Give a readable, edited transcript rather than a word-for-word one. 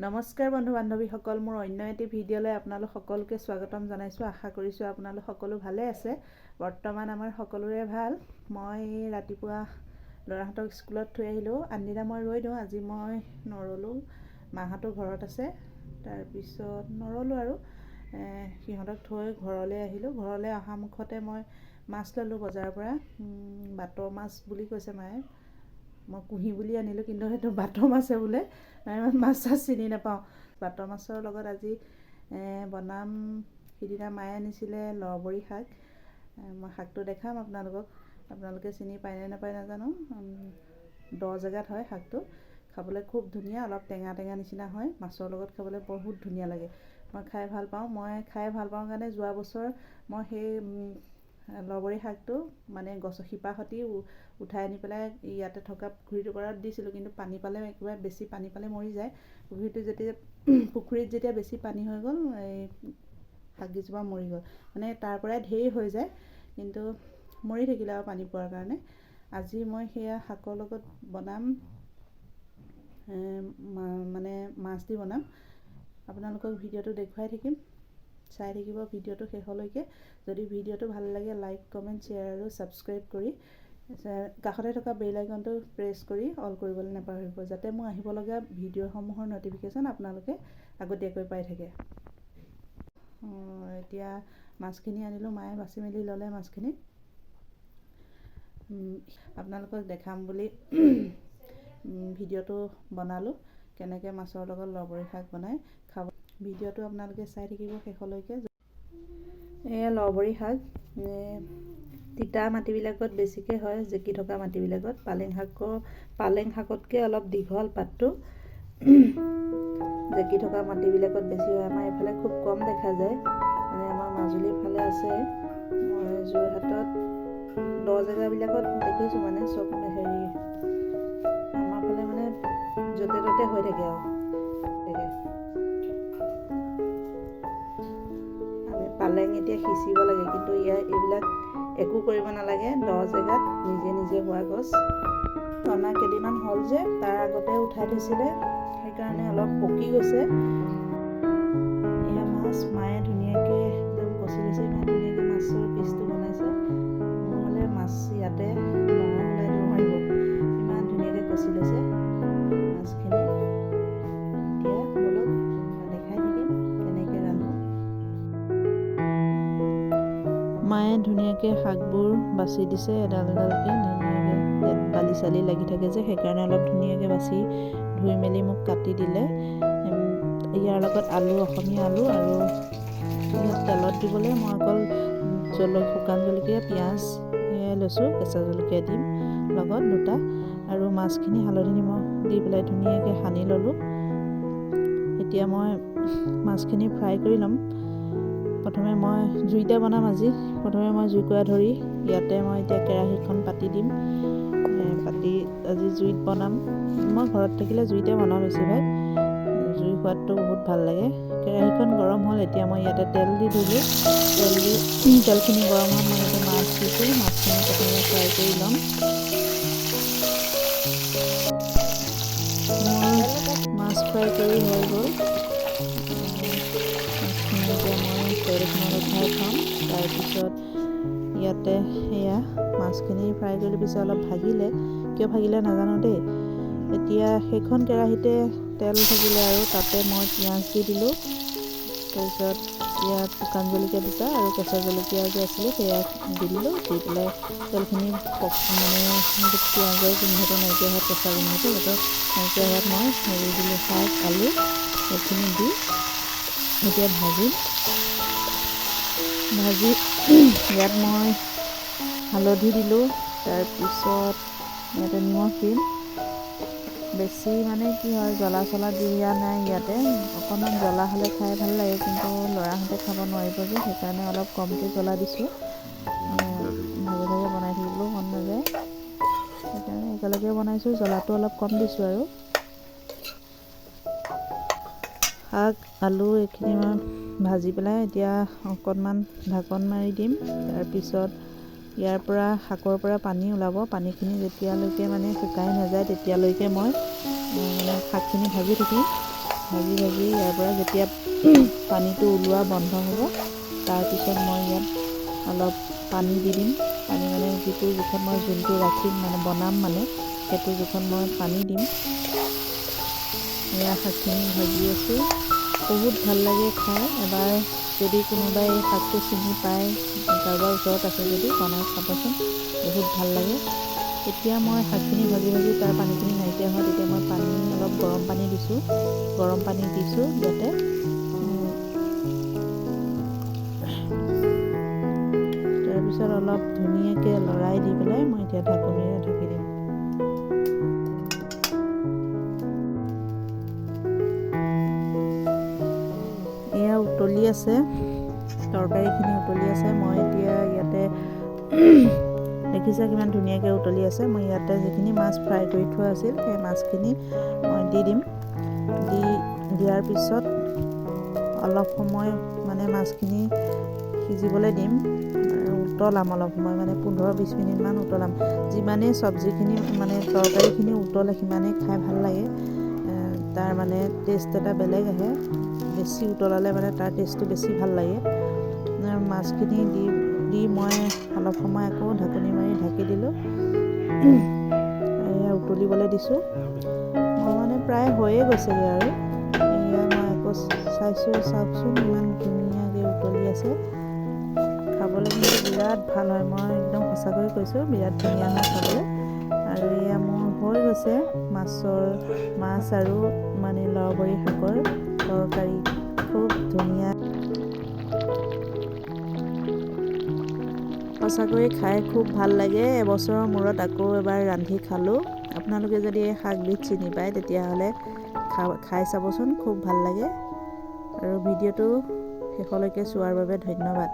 নমস্কাৰ বন্ধু বান্ধৱীসকল, মোৰ অন্য এটি ভিডিঅ'লৈ আপোনালোক সকলোকে স্বাগতম জনাইছোঁ। আশা কৰিছোঁ আপোনালোক সকলো ভালে আছে। বৰ্তমান আমাৰ সকলোৰে ভাল। মই ৰাতিপুৱা ল'ৰাহঁতক স্কুলত থৈ আহিলোঁ। আনদিনা মই ৰৈ দিওঁ, আজি মই নৰলোঁ। মাহঁতো ঘৰত আছে, তাৰপিছত নৰলোঁ আৰু সিহঁতক থৈ ঘৰলৈ আহিলোঁ। ঘৰলৈ অহা মুখতে মই মাছ ল'লোঁ বজাৰৰ পৰা। বাত মাছ বুলি কৈছে মায়ে, মই কুঁহি বুলি আনিলোঁ, কিন্তু সেইটো বাত মাছে বোলে। মাছ চাছ চিনি নাপাওঁ। বাত মাছৰ লগত আজি বনাম। সিদিনা মায়ে আনিছিলে লৰবৰী শাক। মই শাকটো দেখাম আপোনালোকক। আপোনালোকে চিনি পায়নে নাপায় নাজানো। দ জেগাত হয় শাকটো, খাবলৈ খুব ধুনীয়া, অলপ টেঙা টেঙা নিচিনা হয়। মাছৰ লগত খাবলৈ বহুত ধুনীয়া লাগে। মই খাই ভাল পাওঁ। মই খাই ভাল পাওঁ কাৰণে যোৱা বছৰ মই সেই লৰবৰী শাকটো মানে গছৰ শিপা সৈতে উঠাই আনি পেলাই ইয়াতে থকা পুখুৰীটোপাৰত দিছিলোঁ, কিন্তু পানী পালে একেবাৰে বেছি পানী পালে মৰি যায়। পুখুৰীত যেতিয়া বেছি পানী হৈ গ'ল, এই শাককেইজোপা মৰি গ'ল। মানে তাৰ পৰাই ঢেৰ হৈ যায়, কিন্তু মৰি থাকিলে আৰু পানী পোৱাৰ কাৰণে। আজি মই সেয়া শাকৰ লগত বনাম, মানে মাছ দি বনাম। আপোনালোকক ভিডিঅ'টো দেখুৱাই থাকিম, চাই থাকিব ভিডিঅ'টো শেষলৈকে। যদি ভিডিঅ'টো ভাল লাগে লাইক, কমেণ্ট, শ্বেয়াৰ আৰু ছাবস্ক্ৰাইব কৰি কাষতে থকা বেল আইকনটো প্ৰেছ কৰি অল কৰিবলৈ নাপাহৰিব, যাতে মোৰ আহিব লগা ভিডিঅ'সমূহৰ ন'টিফিকেশ্যন আপোনালোকে আগতীয়াকৈ পাই থাকে। এতিয়া মাছখিনি আনিলোঁ, মায়ে বাছি মেলি ল'লে মাছখিনি। আপোনালোকক দেখাম বুলি ভিডিঅ'টো বনালোঁ, কেনেকৈ মাছৰ লগত লৰবৰী শাক বনাই খাব। ভিডিঅ'টো আপোনালোকে চাই থাকিব শেষলৈকে। এয়া লৰবৰী শাক। তিতা মাটিবিলাকত বেছিকৈ হয়, জেকি থকা মাটিবিলাকত। পালেং শাকতকৈ অলপ দীঘল পাতটো, জেকি থকা মাটিবিলাকত বেছি হয়। আমাৰ এইফালে খুব কম দেখা যায়, মানে আমাৰ মাজুলীৰ ফালে আছে। মই যোৰহাটত দ জেগাবিলাকত দেখিছোঁ, মানে চব আমাৰ ফালে মানে য'তে ত'তে হৈ থাকে আৰু। আমি পালেং এতিয়া সিঁচিব লাগে, কিন্তু এইবিলাক একো কৰিব নালাগে। দ জেগাত নিজে নিজে হোৱা গছ। অনা কেইদিনমান হ'ল যে, তাৰ আগতে উঠাই থৈছিলে, সেইকাৰণে অলপ পকি গৈছে। এয়া মাছ মায়ে ধুনীয়াকৈ একদম কচি লৈছে। ইমান ধুনীয়াকৈ মাছৰ পিচটো বনাইছে। নহ'লে মাছ ইয়াতে ওলাই নোৱাৰিব, ইমান ধুনীয়াকৈ কচি লৈছে মাছখিনি। এতিয়া বলক দেখাই থাকিম কেনেকৈ ৰান্ধো। মায়ে ধুনীয়াকৈ শাকবোৰ বাছি দিছে এডাল এডালকৈ। ধুনীয়াকৈ ইয়াত বালি চালি লাগি থাকে যে, সেইকাৰণে অলপ ধুনীয়াকৈ বাছি ধুই মেলি মোক কাটি দিলে। ইয়াৰ লগত আলু, অসমীয়া আলু, আৰু ইয়াত তেলত দিবলৈ মই অকল শুকান জলকীয়া, পিঁয়াজ সেয়াই লৈছোঁ। কেঁচা জলকীয়া দিম লগত দুটা, আৰু মাছখিনি হালধি নিমখ দি পেলাই ধুনীয়াকৈ সানি ল'লোঁ। এতিয়া মই মাছখিনি ফ্ৰাই কৰি ল'ম। প্ৰথমে মই জুইতে বনাম আজি। প্ৰথমে মই জুইকুৰা ধৰি ইয়াতে মই এতিয়া কেৰাহীখন পাতি দিম। পাতি আজি জুইত বনাম। মই ঘৰত থাকিলে জুইতে বনাওঁ বেছিভাগ। জুইৰ সোৱাদটো বহুত ভাল লাগে। কেৰাহীখন গৰম হ'ল, এতিয়া মই ইয়াতে তেল দি দিলোঁ। তেলখিনি গৰম হ'ল, মই ইয়াতে মাছ দিছোঁ। মাছখিনি প্ৰথমে ফ্ৰাই কৰি ল'ম। মোৰ মাছ ফ্ৰাই কৰি হৈ গ'ল। মাছখিনি এতিয়া মই তেলখনত উঠাই থ'ম। তাৰপিছত ইয়াতে সেয়া মাছখিনি ফ্ৰাই কৰি পিছত অলপ ভাগিলে, কিয় ভাগিলে নাজানো দেই। এতিয়া সেইখন কেৰাহীতে তেল থাকিলে, আৰু তাতে মই পিঁয়াজ দি দিলোঁ। তাৰপিছত ইয়াত শুকান জলকীয়া দুটা আৰু কেঁচা জলকীয়া যে আছিলে সেয়া দি দিলোঁ। দি পেলাই তেলখিনি মানে পিঁয়াজৰ গোন্ধটো নাইকিয়া হোৱাত, কেঁচা গোন্ধটো যাতে নাইকিয়া হোৱাত মই দিলোঁ। শাক, আলু এইখিনি দি এতিয়া ভাজি ইয়াত মই হালধি দিলোঁ। তাৰপিছত ইয়াতে নিমখ দিম। বেছি মানে কি হয়, জ্বলা চলা দিয়া নাই ইয়াতে। অকণমান জ্বলা হ'লে খাই ভাল লাগে, কিন্তু ল'ৰাহঁতে খাব নোৱাৰিব যে, সেইকাৰণে অলপ কমকৈ জ্বলা দিছোঁ। ভাগে ভাগে বনাই থাকিবলৈও মন নাযায়, সেইকাৰণে একেলগে বনাইছোঁ। জ্বলাটো অলপ কম দিছোঁ। আৰু শাক, আলু এইখিনি মই ভাজি পেলাই এতিয়া অকণমান ঢাকন মাৰি দিম। তাৰপিছত ইয়াৰ পৰা শাকৰ পৰা পানী ওলাব। পানীখিনি যেতিয়ালৈকে মানে শুকাই নাযায়, তেতিয়ালৈকে মই মানে শাকখিনি ভাজি থাকিম। ভাজি ভাজি ইয়াৰ পৰা যেতিয়া পানীটো ওলোৱা বন্ধ হ'ব তাৰপিছত মই ইয়াত অলপ পানী দি দিম। পানী মানে যিটো জোখত মই জোলটো ৰাখিম মানে বনাম মানে সেইটো জোখত মই পানী দিম। এয়া শাকখিনি ভাজি আছোঁ। বহুত ভাল লাগে খাই। এবাৰ যদি কোনোবাই শাকটো চিনি পায়, কাৰোবাৰ ওচৰত আছে যদি বনাই খাবচোন, বহুত ভাল লাগে। এতিয়া মই শাকখিনি ভাজি ভাজি তাৰ পানীখিনি নাইকিয়া হয় তেতিয়া মই পানী অলপ গৰম পানী দিছোঁ ইয়াতে। তাৰপিছত অলপ ধুনীয়াকৈ লৰাই দি পেলাই মই এতিয়া ঢাকনিৰে ঢাকি দিম। এয়া উতলি আছে, তৰকাৰীখিনি উতলি আছে। মই এতিয়া ইয়াতে দেখিছে কিমান ধুনীয়াকৈ উতলি আছে। মই ইয়াতে যিখিনি মাছ ফ্ৰাই কৰি থোৱা আছিল সেই মাছখিনি মই দি দিম। দিয়াৰ পিছত অলপ সময় মানে মাছখিনি সিজিবলৈ দিম। উতলাম অলপ সময় মানে 15-20 মিনিটমান উতলাম। যিমানেই চব্জিখিনি মানে তৰকাৰীখিনি উতলে সিমানেই খাই ভাল লাগে। তাৰ মানে টেষ্ট এটা বেলেগ আহে। বেছি উতলালে মানে তাৰ টেষ্টটো বেছি ভাল লাগে। মাছখিনি দি মই অলপ সময় আকৌ ঢাকনি মাৰি ঢাকি দিলোঁ। এয়া উতলিবলৈ দিছোঁ। মই মানে প্ৰায় হৈয়ে গৈছেগৈ আৰু। এয়া মই আকৌ চাইছোঁ, চাওকচোন ইমান ধুনীয়াকৈ উতলি আছে। খাবলৈ কিন্তু বিৰাট ভাল হয়। মই একদম সঁচাকৈ কৈছোঁ, বিৰাট ধুনীয়া হয় খাবলৈ। আৰু এয়া মোৰ হৈ গৈছে মাছ আৰু মানে লৰবৰী শাকৰ তৰকাৰী। খুব ধুনীয়া, সঁচাকৈ খাই খুব ভাল লাগে। এবছৰৰ মূৰত আকৌ এবাৰ ৰান্ধি খালোঁ। আপোনালোকে যদি এই শাকবিধ চিনি পায় তেতিয়াহ'লে খাই চাবচোন, খুব ভাল লাগে। আৰু ভিডিঅ'টো শেষলৈকে চোৱাৰ বাবে ধন্যবাদ।